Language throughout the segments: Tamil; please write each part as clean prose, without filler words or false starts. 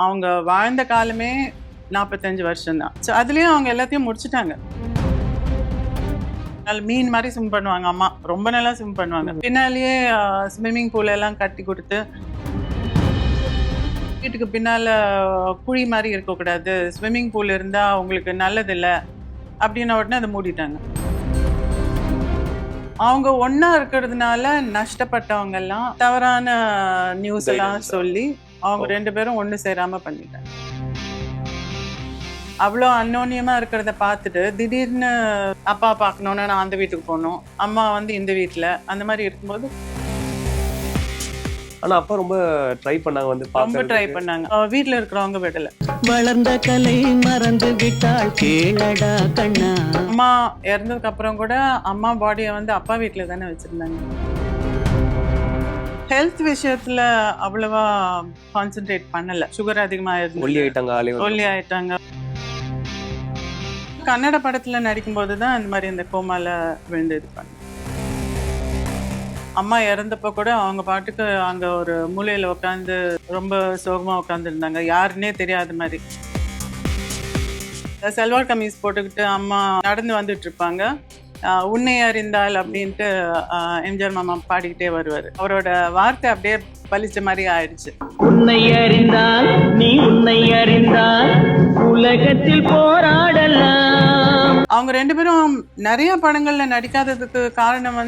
அவங்க வாழ்ந்த காலமே 45 வருஷம் தான். ஸோ அதுலேயும் அவங்க எல்லாத்தையும் முடிச்சுட்டாங்க. மீன் மாதிரி ஸ்விம் பண்ணுவாங்க அம்மா, ரொம்ப நல்லா ஸ்விம் பண்ணுவாங்க. பின்னாலேயே ஸ்விம்மிங் பூல் எல்லாம் கட்டி கொடுத்து, வீட்டுக்கு பின்னால குழி மாதிரி இருக்கக்கூடாது, ஸ்விம்மிங் பூல் இருந்தால் உங்களுக்கு நல்லதில்லை அப்படின்ன உடனே அதை மூடிட்டாங்க. அவங்க ஒன்னா இருக்கிறதுனால நஷ்டப்பட்டவங்க எல்லாம் தவறான நியூஸ் எல்லாம் சொல்லி அவங்க 2 பேரும் ஒண்ணு சேராம பண்ணிட்டாங்க. அவ்வளோ அன்னோன்யமா இருக்கிறத பார்த்துட்டு திடீர்னு அப்பா பார்க்கணும்னு நான் அந்த வீட்டுக்கு போனோம், அம்மா இந்த வீட்டுல, அந்த மாதிரி இருக்கும்போது ஆனா அப்பா ரொம்ப ட்ரை பண்ணாங்க, ரொம்ப ட்ரை பண்ணாங்க. வீட்டுல இருக்கிறவங்க விடல. வளர்ந்த கலை மறந்து விட்டாள் கேளடா கண்ணா. அம்மா இறந்ததுக்கு அப்புறம் கூட அம்மா பாடியை அப்பா வீட்டுல தானே வச்சிருந்தாங்க. ஹெல்த் விஷயத்துல அவ்வளவா கான்சென்ட்ரேட் பண்ணல. சுகர் அதிகமா ஒல்லி ஆயிட்டாங்க. கன்னட படத்துல நடிக்கும் போதுதான் இந்த மாதிரி இந்த கோமால விழுந்து இது பண்ண. அம்மா இறந்தப்போ கூட அவங்க பாட்டுக்கு அங்க ஒரு மூலையில உட்காந்து ரொம்ப சோகமா உட்காந்து இருந்தாங்க, யாருன்னே தெரியாத மாதிரி. சல்வார் கமீஸ் போட்டுக்கிட்டு அம்மா நடந்து வந்துட்டு இருப்பாங்க. உன்னை அறிந்தால் அப்படின்ட்டு எம்ஜிஆர் மாமா பாடிக்கிட்டே வருவாரு. அவரோட வார்த்தை அப்படியே பலிச்ச மாதிரி ஆயிடுச்சு. உன்னை அறிந்தால் நீ உன்னை அறிந்தால் உலகத்தில் போராடலாம். அவங்க 2 பேரும் நிறைய படங்கள்ல நடிக்காததுக்கு காரணம்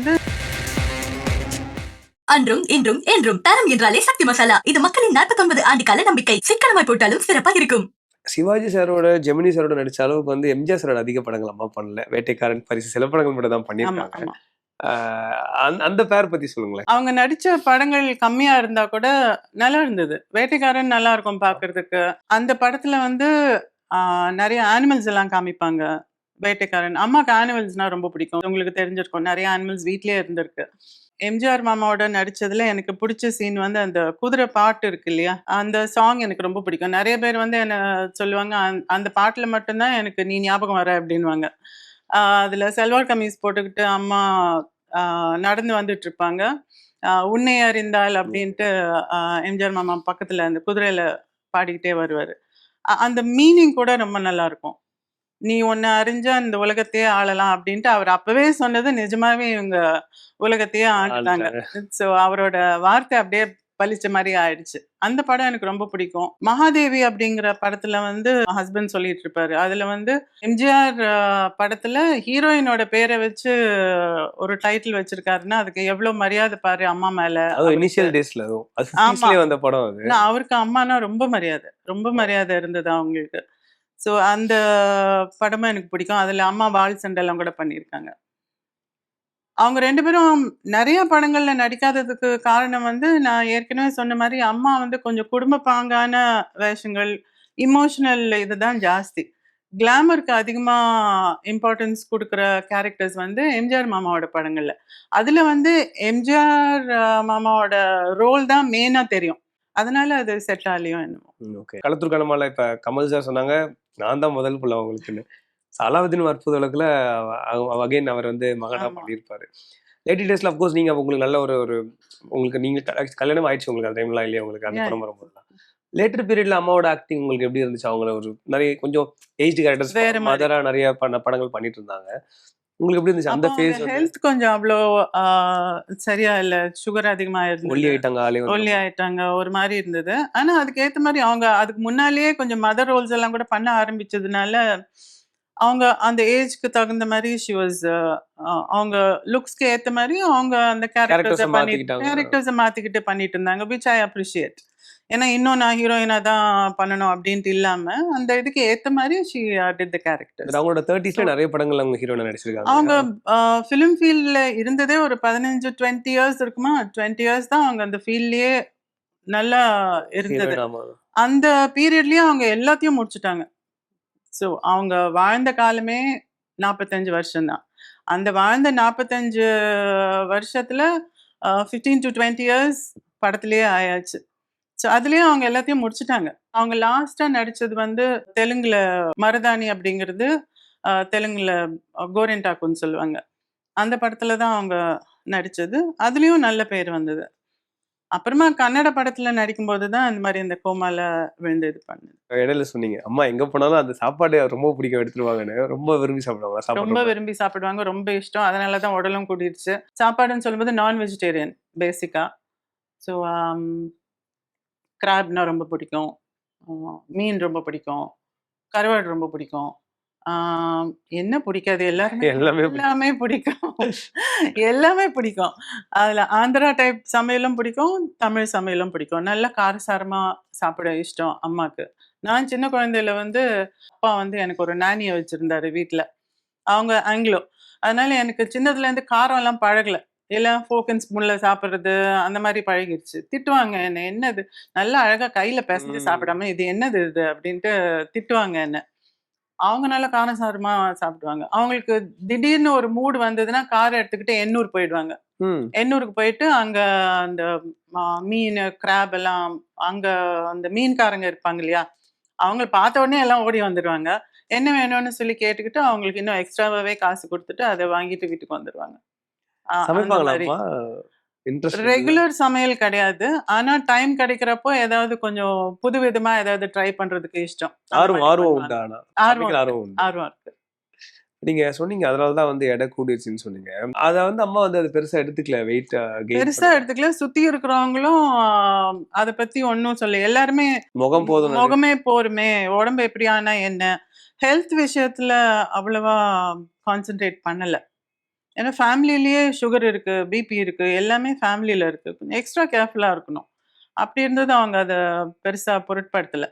அன்றும் இன்றும் என்றும் தரம் என்றாலே சக்தி மசாலா. இது மக்களின் 49 ஆண்டு கால நம்பிக்கை. சிக்கனமாய் போட்டாலும் சிறப்பாக இருக்கும். சிவாஜி சாரோட ஜெமினி சாரோட நடிச்ச அளவுக்கு எம்ஜிஆர் சாரோட அதிக படங்கள் அம்மா பண்ணல. வேட்டைக்காரன், பரிசு, சில படங்கள் மட்டும் தான் பண்ணிருக்காங்க. அந்த பேர் பத்தி சொல்லுங்களேன். அவங்க நடிச்ச படங்கள் கம்மியா இருந்தா கூட நல்லா இருந்தது. வேட்டைக்காரன் நல்லா இருக்கும் பாக்குறதுக்கு. அந்த படத்துல நிறைய அனிமல்ஸ் எல்லாம் காமிப்பாங்க. வேட்டைக்காரன் அம்மாக்கு அனிமல்ஸ்னா ரொம்ப பிடிக்கும். உங்களுக்கு தெரிஞ்சிருக்கும், நிறைய அனிமல்ஸ் வீட்லயே இருந்திருக்கு. எம்ஜிஆர் மாமாவோட நடிச்சதுல எனக்கு பிடிச்ச சீன் அந்த குதிரை பாட்டு இருக்கு இல்லையா, அந்த சாங் எனக்கு ரொம்ப பிடிக்கும். நிறைய பேர் என்ன சொல்லுவாங்க, அந்த பாட்டுல மட்டும்தான் எனக்கு நீ ஞாபகம் வர அப்படின்வாங்க. அதுல சல்வார் கமீஸ் போட்டுக்கிட்டு அம்மா நடந்து வந்துட்டு இருப்பாங்க. உன்னை அறிந்தால் அப்படின்ட்டு எம்ஜிஆர் மாமா பக்கத்துல அந்த குதிரையில பாடிக்கிட்டே வருவாரு. அந்த மீனிங் கூட ரொம்ப நல்லா இருக்கும். நீ ஒன்னு அறிஞ்சா இந்த உலகத்தையே ஆளலாம் அப்படின்ட்டு அவர் அப்பவே சொன்னது நிஜமாவே இவங்க உலகத்தையே ஆண்டாங்க. ஸோ அவரோட வார்த்தை அப்படியே பலிச்ச மாதிரி ஆயிடுச்சு. அந்த படம் எனக்கு ரொம்ப பிடிக்கும். மகாதேவி அப்படிங்கிற படத்துல ஹஸ்பண்ட் சொல்லிட்டு இருப்பாரு. அதுல எம்ஜிஆர் படத்துல ஹீரோயினோட பேரை வச்சு ஒரு டைட்டில் வச்சிருக்காருன்னா அதுக்கு எவ்வளவு மரியாதை பாரு அம்மா மேல. அவருக்கு அம்மானா ரொம்ப மரியாதை இருந்தது அவங்களுக்கு. ஸோ அந்த படமும் எனக்கு பிடிக்கும். அதில் அம்மா வால் சண்டெல்லாம் கூட பண்ணியிருக்காங்க. அவங்க 2 பேரும் நிறைய படங்கள்ல நடிக்காததுக்கு காரணம் நான் ஏற்கனவே சொன்ன மாதிரி அம்மா கொஞ்சம் குடும்ப பாங்கான வேஷங்கள், இமோஷனல் இதுதான் ஜாஸ்தி. கிளாமருக்கு அதிகமா இம்பார்ட்டன்ஸ் கொடுக்குற கேரக்டர்ஸ் எம்ஜிஆர் மாமாவோட படங்கள்ல. அதுல எம்ஜிஆர் மாமாவோட ரோல் தான் மெயினா தெரியும். அதனால அது செட் ஆகலையோ என்னமோ. ஓகே. களத்தூர் கனமால இப்ப கமல் சார் சொன்னாங்க, நான் தான் முதல் புள்ள அவங்களுக்குன்னு. அலாவுதீன் அற்புத உலகுல அகைன் அவர் மகனா பண்ணியிருப்பாரு. லேட்டி டேஸ்ல அப்கோர்ஸ் நீங்க உங்களுக்கு நல்ல ஒரு உங்களுக்கு நீங்க கல்யாணம் ஆயிடுச்சு உங்களுக்கு அந்த டைம்லாம் இல்லையா உங்களுக்கு அந்த படம் வரும்போதுலாம். லேட்டர் பீரியட்ல அம்மாவோட ஆக்டிங் உங்களுக்கு எப்படி இருந்துச்சு? அவங்கள ஒரு நிறைய கொஞ்சம் ஏஜ் கேரக்டர்ஸ் மதரா நிறைய படங்கள் பண்ணிட்டு இருந்தாங்க. உங்களுக்கு எப்படி இருந்துச்சு அந்த ஃபேஸ்? ஹெல்த் கொஞ்சம் அவ்வளோ சரியா இல்ல, சுகர் அதிகமா இருந்தது, ஒல்லி ஆயிட்டாங்க, ஒரு மாதிரி இருந்தது. ஆனா அதுக்கு ஏத்த மாதிரி அவங்க அதுக்கு முன்னாலேயே கொஞ்சம் மதர் ரோல்ஸ் எல்லாம் கூட பண்ண ஆரம்பிச்சதுனால அவங்க அந்த ஏஜ்க்கு தகுந்த மாதிரி அவங்க லுக்ஸ்க்கு ஏத்த மாதிரி அவங்க அந்த கேரக்டர்ஸை மாத்திக்கிட்டு பண்ணிட்டு இருந்தாங்க, விச் ஐ அப்ரிஷியேட். ஏன்னா இன்னும் நான் ஹீரோயினா தான் பண்ணணும் அப்படின்ட்டு இல்லாம அந்த இதுக்கு ஏத்த மாதிரி she did the characters. அவங்களோட 30ஸ்ல நிறைய படங்கள் அவங்க ஹீரோயினா நடிச்சிருக்காங்க. அவங்க ஃபிலிம் ஃபீல்ட்ல இருந்ததே ஒரு 15-20 இயர்ஸ் இருக்குமா, 20 இயர்ஸ் தான் அவங்க அந்த ஃபீல்ட்லயே நல்லா இருந்தது. அந்த பீரியட்லயே அவங்க எல்லாத்தையும் முடிச்சுட்டாங்க. ஸோ அவங்க வாழ்ந்த காலமே 45 வருஷம் தான். அந்த வாழ்ந்த 45 வருஷத்துல 15 to 20 இயர்ஸ் படத்திலேயே ஆயாச்சு. ஸோ அதுலேயும் அவங்க எல்லாத்தையும் முடிச்சுட்டாங்க. அவங்க லாஸ்ட்டாக நடித்தது தெலுங்குல மருதாணி அப்படிங்கிறது, தெலுங்குல கோரெண்டாக்குன்னு சொல்லுவாங்க. அந்த படத்தில் தான் அவங்க நடித்தது. அதுலேயும் நல்ல பேர் வந்தது. அப்புறமா கன்னட படத்துல நடிக்கும்போது தான் இந்த மாதிரி இந்த கோமால விழுந்து இது பண்ணது. இடையில சொன்னீங்க அம்மா எங்க போனாலும் அந்த சாப்பாடு ரொம்ப பிடிக்கும் எடுத்துருவாங்கன்னு. ரொம்ப விரும்பி சாப்பிடுவாங்க ரொம்ப சாப்பாடு. விரும்பி சாப்பிடுவாங்க, ரொம்ப இஷ்டம். அதனால தான் உடலும் கூடிருச்சு. சாப்பாடுன்னு சொல்லும்போது நான் வெஜிடேரியன் பேசிக்கா. ஸோ கிராப்னா ரொம்ப பிடிக்கும், மீன் ரொம்ப பிடிக்கும், கருவாடு ரொம்ப பிடிக்கும். என்ன பிடிக்காது? எல்லாருமே எல்லாமே பிடிக்கும். எல்லாமே பிடிக்கும். எல்லாமே பிடிக்கும். அதுல ஆந்திரா டைப் சமையலும் பிடிக்கும், தமிழ் சமையலும் பிடிக்கும். நல்லா காரசாரமா சாப்பிட இஷ்டம் அம்மாக்கு. நான் சின்ன குழந்தையில வந்து அப்பா வந்து எனக்கு ஒரு நானிய வச்சிருந்தாரு வீட்ல. அவங்க ஆங்கிலோ. அதனால எனக்கு சின்னதுலேருந்து காரம்லாம் பழகல. எல்லாம் ஃபோர்க் அண்ட் ஸ்பூன்ல சாப்பிடுறது அந்த மாரி பழகிருச்சு. திட்டுவாங்க என்ன, "என்னது நல்லா அழகா கையில பெசஞ்சு ம். சாப்பிடாம, இது என்னது இது?" அப்படின்ட்டு திட்டுவாங்க என்ன. அவங்க நல்லா காரசாரமா சாப்பிடுவாங்க. அவங்களுக்கு திடீர்னு ஒரு மூட் வந்ததுன்னா, கார் எடுத்துக்கிட்டு எண்ணூர் போயிடுவாங்க. ம். எண்ணூருக்கு போயிட்டு அங்க அந்த மீனு, கிராப் எல்லாம் அங்க அந்த மீன்காரங்க இருப்பாங்க இல்லையா? அவங்கள பார்த்த உடனே எல்லாம் ஓடி வந்துருவாங்க. என்ன வேணும்னு சொல்லி கேட்டுக்கிட்டு, அவங்களுக்கு இன்னும் எக்ஸ்ட்ராவாவே காசு குடுத்துட்டு, அத வாங்கிட்டு வீட்டுக்கு வந்துருவாங்க. அந்த சமைப்பாங்களா மாரி. அம்மா? இன்ட்ரெஸ்ட் இருந்ததா? ரெகுலர் சமையல் கிடையாது. ஆனா டைம் கிடைக்கிறப்போ ஏதாவது கொஞ்சம் புதுவிதமா ஏதாவது ட்ரை பண்றதுக்கு இஷ்டம். அந்த ஆர்வம் மாரி ஆர்வம் பண்ணுவாங்க. உண்டா ஆனா? ஆர்வம் சமைக்கிற இருக்கு. ஆர்வம் உண்டு. ஆர்வம் இருக்கு. நீங்க சொன்னீங்க அதனால தான் வந்து எடை கூடிருச்சுன்னு சொன்னீங்க. அத வந்து அம்மா வந்து அத பெருசா எடுத்துக்கல. வெயிட் கெயின் பெருசா பண்ணல. எடுத்துக்கல. சுத்தி இருக்கிறவங்களும் அத பத்தி ஒண்ணும் சொல்லல. எல்லாருமே முகம் போதும்னு முகமே போருமே, உடம்பு எப்படி ஆனா என்ன? ஹெல்த் விஷயத்துல அவ்வளவா கான்சன்ட்ரேட் பண்ணல. ஏன்னா ஃபேமிலிலயே சுகர் இருக்கு, பிபி இருக்கு. எல்லாமே ஃபேமிலில இருக்கு. கொஞ்சம் எக்ஸ்ட்ரா கேர்ஃபுல்லா இருக்கணும். அப்படி இருந்தது அவங்க அத பெருசா பொருட்படுத்தல.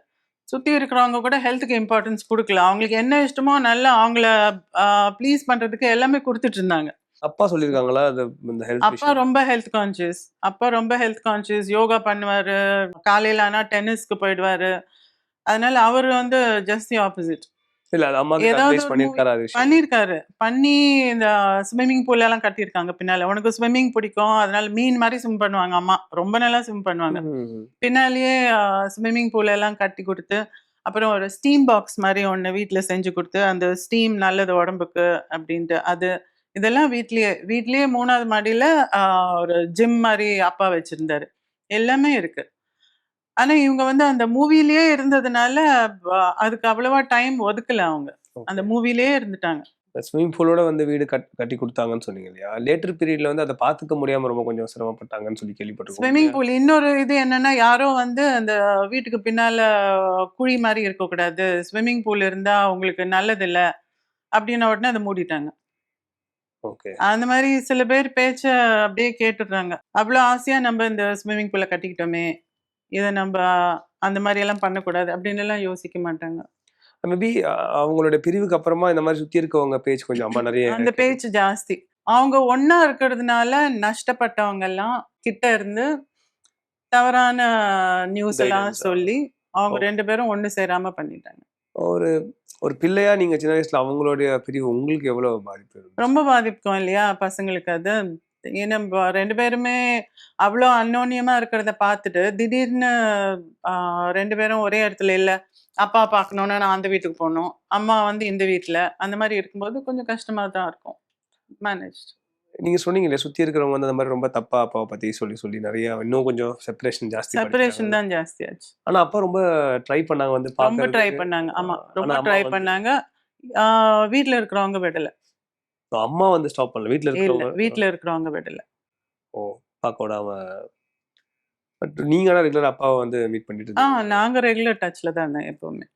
சுத்தி இருக்கிறவங்க கூட ஹெல்த்துக்கு இம்பார்ட்டன்ஸ் குடுக்கல. அவங்களுக்கு என்ன இஷ்டமோ நல்லா அவங்கள அ ப்ளீஸ் பண்றதுக்கு எல்லாமே குடுத்துட்டு இருந்தாங்க. அப்பா சொல்லியிருக்காங்களா? அது இந்த ஹெல்த் அப்பா விஷயம். ரொம்ப ஹெல்த் கான்ஷியஸ். அப்பா ரொம்ப ஹெல்த் கான்ஷியஸ். யோகா பண்ணுவாரு. காலையில ஆனா டென்னிஸ்க்கு போயிடுவாரு. அதனால அவரு வந்து ஜஸ்ட் தி ஆப்போசிட். இல்ல அது அம்மாகிட்ட ஏதாவது அட்வைஸ் ஒரு மூவி பண்ணியிருக்காரா அது விஷயம்? பண்ணியிருக்காரு. பண்ணி இந்த ஸ்விம்மிங் பூல் எல்லாம் கட்டியிருக்காங்க பின்னால. "உனக்கு ஸ்விம்மிங் பிடிக்கும். அதனால மீன் மாரி ஸ்விம் பண்ணுவாங்க அம்மா. ரொம்ப நல்லா ஸ்விம் பண்ணுவாங்க." ம். பின்னாலயே ஸ்விம்மிங் பூல் எல்லாம் கட்டி குடுத்து, அப்புறம் ஒரு ஸ்டீம் பாக்ஸ் மாரி ஒண்ணு வீட்ல செஞ்சு குடுத்து, அந்த ஸ்டீம் நல்லது உடம்புக்கு அப்டின்ட்டு. இதெல்லாம் வீட்லயே. வீட்லயே 3வது மாடியில அ ஒரு ஜிம் மாரி அப்பா வச்சிருந்தாரு. எல்லாமே இருக்கு. ஆனா இவங்க வந்து அந்த மூவிலயே இருந்ததுனால, அதுக்கு அவ்வளவா டைம் ஒதுக்கல அவங்க. அந்த ஓகே. மூவிலயே இருந்துட்டாங்க. ஸ்விம்மிங் பூலோட வந்து வீடு கட்டி குடுத்தாங்கன்னு சொன்னீங்க இல்லையா? லேட்டர் பீரியட்ல வந்து அத பார்த்துக்க முடியாம ரொம்ப கொஞ்சம் சிரமப்பட்டாங்கன்னு சொல்லி கேள்விப்பட்டுருக்கோம். ஸ்விம்மிங் உண்மையா? பூல் இன்னொரு இது என்னன்னா, யாரோ வந்து அந்த வீட்டுக்கு பின்னால குழி மாரி இருக்கக்கூடாது. ஸ்விம்மிங் பூல் இருந்தா உங்களுக்கு நல்லதில்ல. அப்டின்ன உடனே அத மூடிட்டாங்க. ஓகே. அந்த மாரி சில பேர் பேச்ச அப்டியே கேட்டுடுறாங்க. அவ்ளோ ஆசையா நம்ம இந்த ஸ்விம்மிங் பூல கட்டிக்கிட்டோமே! இத நம்ப அந்த மாரியெல்லாம் பண்ணக்கூடாது. அப்டின்னுலாம் யோசிக்க மாட்டாங்க. மேபி அவங்களோட பிரிவுக்கு அப்புறமா இந்த மாரி சுத்தி இருக்கவங்க பேச்சு கொஞ்சம் அம்மா நெறைய அந்த கேட்டு பேச்சு ஜாஸ்தி. அவங்க ஒண்ணா இருக்கிறதுனால நஷ்டப்பட்டவங்கலாம் கிட்ட இருந்து தவறான நியூஸ் எல்லாம் கைடன்ஸ். சொல்லி, அவங்க ஓகே. 2 பேரும் ஒண்ணு சேராம பண்ணிட்டாங்க. ஒரு ஒரு பிள்ளையா நீங்க சின்ன வயசுல அவங்களுடைய பிரிவு உங்களுக்கு எவ்வளவு பாதிப்பு இருந்துச்சு? ரொம்ப பாதிக்கும் இல்லையா? பசங்களுக்கு அது. ஏன்னா 2 பேருமே அவ்ளோ அந்யோன்யமா இருக்கிறத பார்த்துட்டு, திடீர்னு அ 2 பேரும் ஒரே இடத்துல இல்ல. அப்பா பார்க்கணும்னா நான் அந்த வீட்டுக்கு போணும். அம்மா வந்து இந்த வீட்ல. அந்த மாரி இருக்கும்போது கொஞ்சம் கஷ்டமா தான் இருக்கும். மேனேஜ்ட். நீங்க சொன்னீங்களே, சுத்தி இருக்கிறவங்க வந்து அந்த மாரி ரொம்ப தப்பா அப்பாவ பத்தி சொல்லி, சொல்லி நெறைய இன்னும் கொஞ்சம் செப்பரேஷன் ஜாஸ்தி செப்பரேஷன் படுத்திட்டாங்கன்னு. தான் ஜாஸ்தியாச்சு. ஆனா அப்பா ரொம்ப ட்ரை பண்ணாங்க வந்து ரொம்ப ட்ரை பாக்குறதுக்கு. பண்ணாங்க. அ ஆமா. ஆனா ரொம்ப அம்மா ட்ரை வந்து பண்ணாங்க. வீட்ல இருக்கிறவங்க விடல. அம்மா வந்து ஸ்டாப் பண்ணல. வீட்ல இல்ல. இருக்கிறவங்க வீட்ல இருக்கிறவங்க விடல. ஓ! பாக்க விடாம. பட் நீங்க ஆனா ரெகுலரா அப்பாவ வந்து மீட் பண்ணிட்டு இருந்தீங்க. நாங்க ரெகுலர் டச்ல தான் இருந்தோம் எப்பவுமே.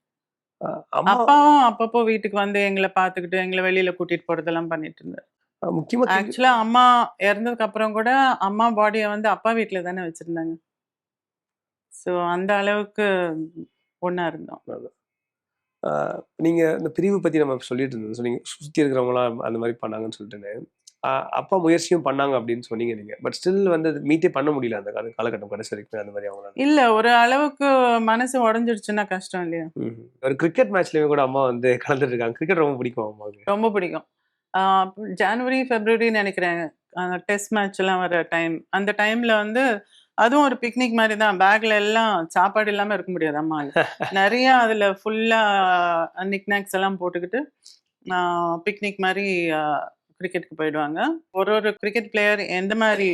அம்மா அப்பாவும் அப்பப்போ வீட்டுக்கு வந்து எங்கள பார்த்துக்கிட்டு, எங்கள வெளியில கூட்டிட்டு போறதெல்லாம் பண்ணிட்டு இருந்தாரு. முக்கியமா ஆக்சுவலா அம்மா இறந்ததுக்கு அப்புறம் கூட, அம்மா பாடிய வந்து அப்பா வீட்ல தானே வச்சிருந்தாங்க. ஸோ அந்த அளவுக்கு ஒண்ணா இருந்தோம். அ நீங்க இந்த பிரிவு பத்தி நம்ம சொல்லிட்டு இருந்தோம். சொன்னீங்க சுத்தி இருக்கிறவங்கலாம் அந்த மாரி பண்ணாங்கன்னு சொல்லிட்டுன்னு. அ அப்பா முயற்சியும் பண்ணாங்க அப்படின்னு சொன்னீங்க நீங்க. பட் ஸ்டில் வந்து அது மீட்டே பண்ண முடியல அந்த காலகட்டம் கடைசி வரைக்கும் அந்த மாரி அவங்களால. இல்ல ஒரு அளவுக்கு மனசு உடைஞ்சிடுச்சுன்னா கஷ்டம் இல்லையா? ஒரு கிரிக்கெட் மேட்ச்லயுமே கூட அம்மா வந்து கலந்துட்டு இருக்காங்க. கிரிக்கெட் ரொம்ப பிடிக்கும் அம்மாவுக்கு. ரொம்ப பிடிக்கும். ஆ ஜனவரி, பிப்ரவரின்னு நெனைக்கிறேன். டெஸ்ட் மேட்ச்லாம் வர டைம். அந்த டைம்ல வந்து அதுவும் ஒரு பிக்னிக் மாரி தான். பேக்ல எல்லாம் சாப்பாடு இல்லாம இருக்க முடியாது அம்மால. நெறைய அதுல ஃபுல்லா நிக் நாக்ஸ் எல்லாம் போட்டுக்கிட்டு, பிக்னிக் மாரி அ கிரிக்கெட்டுக்கு போயிடுவாங்க. ஒரு ஒரு கிரிக்கெட் பிளேயர் எந்த மாதிரி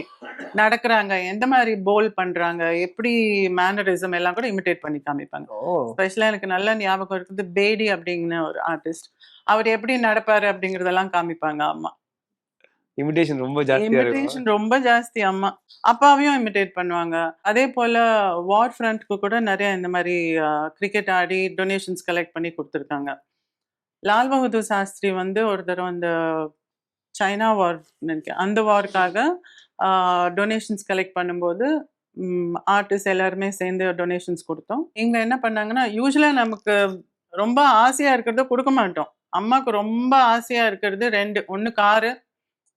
நடக்கிறாங்க, எந்த மாதிரி போல் பண்றாங்க, எப்படி மேனரிசம் எல்லாம் கூட இமிட்டேட் பண்ணி காமிப்பாங்க. ஓ ஸ்பெஷலா எனக்கு நல்ல ஞாபகம் இருக்குது பேடி அப்படிங்கிற ஒரு ஆர்டிஸ்ட். அவர் எப்படி நடப்பாரு அப்படிங்கறதெல்லாம் காமிப்பாங்க அம்மா. இமிடேஷன் ரொம்ப ஜாஸ்தியா இருக்கும். இமிட்டேஷன் ரொம்ப ஜாஸ்தி அம்மா. அப்பாவையும் இமிட்டேட் பண்ணுவாங்க. அதே போல வார் ஃப்ரண்ட்க்கு கூட நிறைய இந்த மாதிரி கிரிக்கெட் ஆடி டொனேஷன்ஸ் கலெக்ட் பண்ணி கொடுத்துருக்காங்க. லால் பகதூர் சாஸ்திரி வந்து ஒரு தடவை அந்த சைனா வார் நினைக்கிறேன் அந்த வார்க்காக டொனேஷன்ஸ் கலெக்ட் பண்ணும்போது ஆர்டிஸ்ட் எல்லாருமே சேர்ந்து டொனேஷன்ஸ் கொடுத்தோம். இவங்க என்ன பண்ணாங்கன்னா யூஸ்வலாக நமக்கு ரொம்ப ஆசையா இருக்கிறத கொடுக்க மாட்டோம். அம்மாவுக்கு ரொம்ப ஆசையா இருக்கிறது ஒன்று காரு,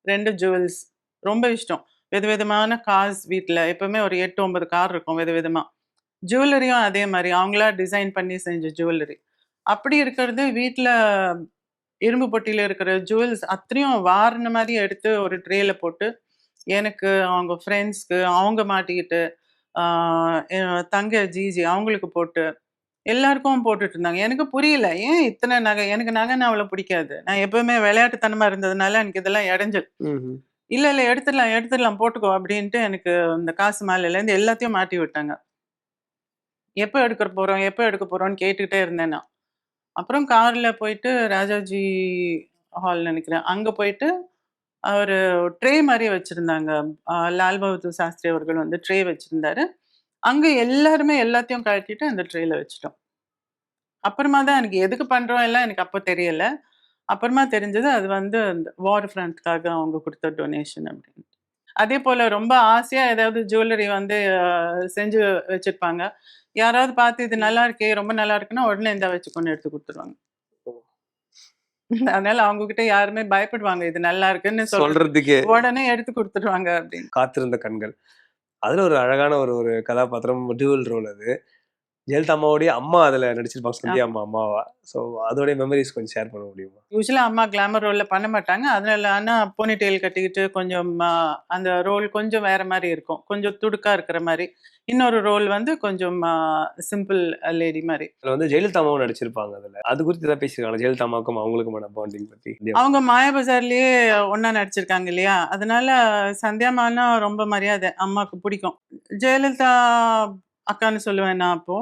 2 ஜுவல்ஸ். ரொம்ப இஷ்டம். விதவிதமான கார்ஸ் வீட்டில் எப்பவுமே ஒரு 8, 9 கார் இருக்கும் விதவிதமா. ஜுவல்லரியும் அதே மாதிரி அவங்களா டிசைன் பண்ணி செஞ்ச ஜுவல்லரி. அப்படி இருக்கிறது வீட்டில் இரும்பு பொட்டியில் இருக்கிற ஜுவல்ஸ் அத்தனையும் வாரின மாதிரி எடுத்து ஒரு ட்ரேல போட்டு எனக்கு அவங்க ஃப்ரெண்ட்ஸ்க்கு அவங்க மாட்டிக்கிட்டு தங்க ஜிஜி அவங்களுக்கு போட்டு எல்லாருக்கும் போட்டுட்டு இருந்தாங்க. எனக்கு புரியல ஏன் இத்தனை நகை. எனக்கு நகைன்னு அவ்வளோ பிடிக்காது. நான் எப்பவுமே விளையாட்டுத்தனமா இருந்ததுனால எனக்கு இதெல்லாம் இடைஞ்சல். இல்ல எடுத்துடலாம் போட்டுக்கோ அப்படின்ட்டு எனக்கு இந்த காசு மேலேருந்து எல்லாத்தையும் மாட்டி விட்டாங்க. எப்போ எடுக்க போறோம்னு கேட்டுக்கிட்டே இருந்தேன் நான். அப்புறம் கார்ல போயிட்டு ராஜாஜி ஹால் நினைக்கிறேன். அங்க போயிட்டு ஒரு ட்ரே மாதிரி வச்சிருந்தாங்க. லால் பகதூர் சாஸ்திரி அவர்கள் வந்து ட்ரே வச்சிருந்தாரு. அங்க எல்லாருமே எல்லாத்தையும் கழட்டிட்டு அந்த ட்ரேல வச்சுட்டோம். அப்புறமா தான் எனக்கு எதுக்கு பண்றோம் எல்லாம் எனக்கு அப்போ தெரியல. அப்புறமா தெரிஞ்சது அது வந்து அந்த வார் ஃப்ரண்ட்காக அவங்க கொடுத்த டொனேஷன் அப்படின்னு. அதே போல ரொம்ப ஆசையா ஏதாவது ஜுவல்லரி வந்து செஞ்சு வச்சிருப்பாங்க. யாராவது பார்த்து இது நல்லா இருக்கே, ரொம்ப நல்லா இருக்குன்னா உடனே இந்த வச்சுக்கொண்டு எடுத்து கொடுத்துருவாங்க. அதனால அவங்க கிட்ட யாருமே பயப்படுவாங்க. இது நல்லா இருக்குன்னு சொல்றதுக்கு உடனே எடுத்து கொடுத்துருவாங்க அப்படின்னு. காத்திருந்த கண்கள். அதுல ஒரு அழகான ஒரு கதாபாத்திரம், டியூவல் ரோல் அது. ஜெயலலிதா அம்மாவுடைய அம்மா அதுல நடிச்சிருப்பாங்க, சந்தியா அம்மாவா. ஸோ அதோடைய மெமரிஸ் கொஞ்சம் ஷேர் பண்ண முடியுமா? யூஸ்வலா அம்மா கிளாமர் ரோல்ல பண்ண மாட்டாங்க. அதனால ஆனா போனி டெயில் கட்டிக்கிட்டு கொஞ்சம் அந்த ரோல் கொஞ்சம் வேற மாதிரி இருக்கும். கொஞ்சம் துடுக்கா இருக்கிற மாதிரி. இன்னொரு ரோல் வந்து கொஞ்சம் சிம்பிள் லேடி மாதிரி. அதுல வந்து ஜெயலலிதா அம்மாவும் நடிச்சிருப்பாங்க அதுல. அது குறித்து ஏதாவது பேசிருக்காங்க ஜெயலலிதா அம்மாவுக்கும் அவங்களுக்குமான பாண்டிங் பத்தி? அவங்க மாயாபஜார்லயே ஒண்ணா நடிச்சிருக்காங்க இல்லையா? அதனால சந்தியாமானா ரொம்ப மரியாதை. அம்மாவுக்கு பிடிக்கும். ஜெயலலிதா அக்கான்னு சொல்லுவேன் நான் அப்போ.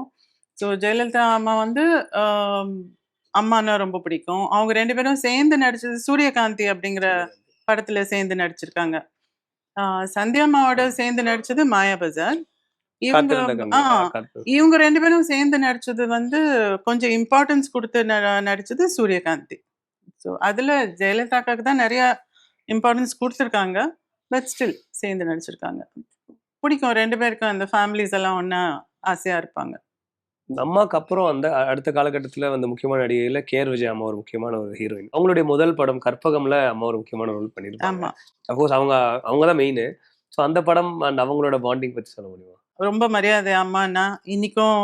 ஸோ ஜெயலலிதா அம்மா வந்து அம்மானா ரொம்ப பிடிக்கும். அவங்க 2 பேரும் சேர்ந்து நடிச்சது சூரியகாந்தி அப்படிங்கிற படத்துல சேர்ந்து நடிச்சிருக்காங்க. சந்தியா அம்மாவோட சேர்ந்து நடிச்சது மாயாபஜார். இவங்க இவங்க 2 பேரும் சேர்ந்து நடிச்சது வந்து கொஞ்சம் இம்பார்ட்டன்ஸ் கொடுத்து நடிச்சது சூரியகாந்தி. ஸோ அதுல ஜெயலலிதாக்காக்கு தான் நிறைய இம்பார்ட்டன்ஸ் கொடுத்துருக்காங்க. பட் ஸ்டில் சேர்ந்து நடிச்சிருக்காங்க. பிடிக்கும் 2 பேருக்கும். அந்த ஃபேமிலிஸ் எல்லாம் ஒண்ணா ஆசையா இருப்பாங்க. அம்மாக்கு அப்புறம் அந்த அடுத்த காலகட்டத்துல வந்து முக்கியமான நடிகையில கேஆர் விஜயா அம்மா ஒரு முக்கியமான ஒரு ஹீரோயின். அவங்களுடைய முதல் படம் கற்பகம்ல அம்மா ஒரு முக்கியமான ரோல் பண்ணிருப்பாங்க. ஆமா. அஃப்கோர்ஸ் அவங்க தான் மெயின். ஸோ அந்த படம் அண்ட் அவங்களோட பாண்டிங் பத்தி சொல்ல முடியுமா? ரொம்ப மரியாதை அம்மான்னா. இன்னைக்கும்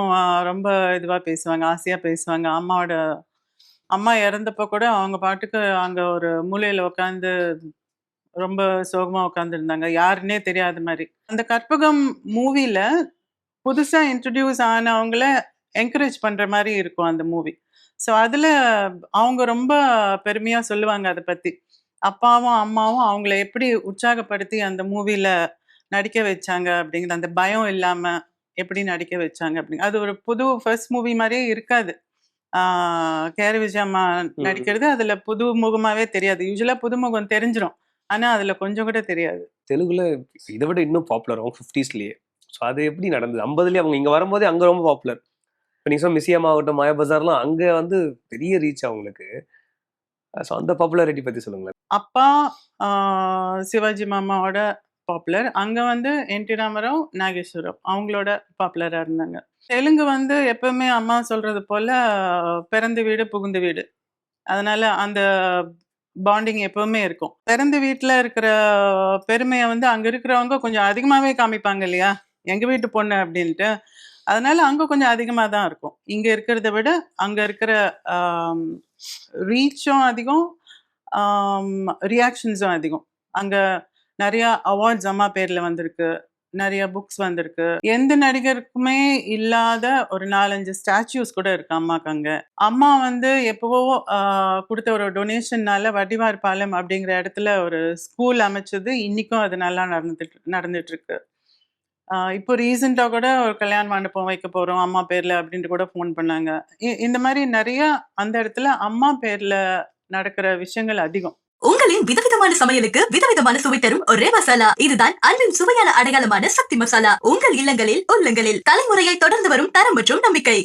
ரொம்ப இதுவா பேசுவாங்க. ஆசையா பேசுவாங்க. அம்மா இறந்தப்போ கூட அவங்க பாட்டுக்கு அங்க ஒரு மூலையில உட்காந்து ரொம்ப சோகமா உட்காந்துருந்தாங்க. யாருன்னே தெரியாத மாதிரி. அந்த கற்பகம் மூவில புதுசா இன்ட்ரடியூஸ் ஆனவங்கள என்கரேஜ் பண்ற மாதிரி இருக்கும் அந்த மூவி. ஸோ அதுல அவங்க ரொம்ப பெருமையா சொல்லுவாங்க அதை பத்தி. அப்பாவும் அம்மாவும் அவங்கள எப்படி உற்சாகப்படுத்தி அந்த மூவில நடிக்க வச்சாங்க அப்படிங்கிற அந்த பயம் இல்லாம எப்படி நடிக்க வச்சாங்க அப்படிங்க. அது ஒரு புது ஃபர்ஸ்ட் மூவி மாதிரியே இருக்காது. கேஆர் விஜயா அம்மா நடிக்கிறது அதுல புது முகமாவே தெரியாது. யூஸ்வலா புதுமுகம் தெரிஞ்சிடும். ஆனா அதுல கொஞ்சம் கூட தெரியாது. தெலுங்குல இதை விட இன்னும் பாப்புலர் அவங்க 50ஸ்லயே. ஸோ அது எப்படி நடந்தது? 50லயே அவங்க இங்க வரும்போதே அங்க ரொம்ப பாப்புலர். இப்போ நீங்க சொன்ன மிஸ் ஆகட்டும், மாயாபஜார்லாம் அங்க வந்து பெரிய ரீச் அவங்களுக்கு. ஸோ அந்த பாப்புலாரிட்டி பத்தி சொல்லுங்களேன். அப்பா சிவாஜி மாமாவோட பாப்புலர். அங்க வந்து என்டி ராமராவ், நாகேஸ்வரராவ் அவங்களோட பாப்புலரா இருந்தாங்க. தெலுங்கு வந்து எப்பவுமே அம்மா சொல்றது போல பிறந்த வீடு புகுந்த வீடு. அதனால அந்த பாண்டிங் எப்பவுமே இருக்கும். பிறந்த வீட்டுல இருக்கிற பெருமையை வந்து அங்க இருக்கிறவங்க கொஞ்சம் அதிகமாவே காமிப்பாங்க இல்லையா? எங்க வீட்டு பொண்ணு அப்படின்ட்டு. அதனால அங்க கொஞ்சம் அதிகமா தான் இருக்கும். இங்க இருக்கிறத விட அங்க இருக்கிற ரீச்சும் அதிகம், ரியாக்ஷன்ஸும் அதிகம். அங்க நிறைய அவார்ட்ஸ் அம்மா பேர்ல வந்திருக்கு. நிறைய புக்ஸ் வந்திருக்கு. எந்த நடிகருக்குமே இல்லாத ஒரு 4-5 ஸ்டாச்சுஸ் கூட இருக்கு அம்மாக்கு அங்க. அம்மா வந்து எப்பவோ குடுத்த ஒரு டொனேஷன்னால வடிவார்பாளையம் அப்படிங்கிற இடத்துல ஒரு ஸ்கூல் அமைச்சது. இன்னைக்கும் அது நல்லா நடந்துட்டு இருக்கு. இப்போ ரீசெண்டா கூட ஒரு கல்யாண மண்டபம் வைக்க போறோம் அம்மா பேர்ல அப்படின்ட்டு கூட ஃபோன் பண்ணாங்க. இந்த மாதிரி நிறைய அந்த இடத்துல அம்மா பேர்ல நடக்கிற விஷயங்கள் அதிகம். உங்களின் விதவிதமான சமையலுக்கு விதவிதமான சுவை தரும் ஒரே மசாலா. இதுதான் அன்பின் சுவையான அடையாளமான சக்தி மசாலா. உங்கள் இல்லங்களில் உள்ளங்களில் தலைமுறையை தொடர்ந்து வரும் தரம் மற்றும் நம்பிக்கை.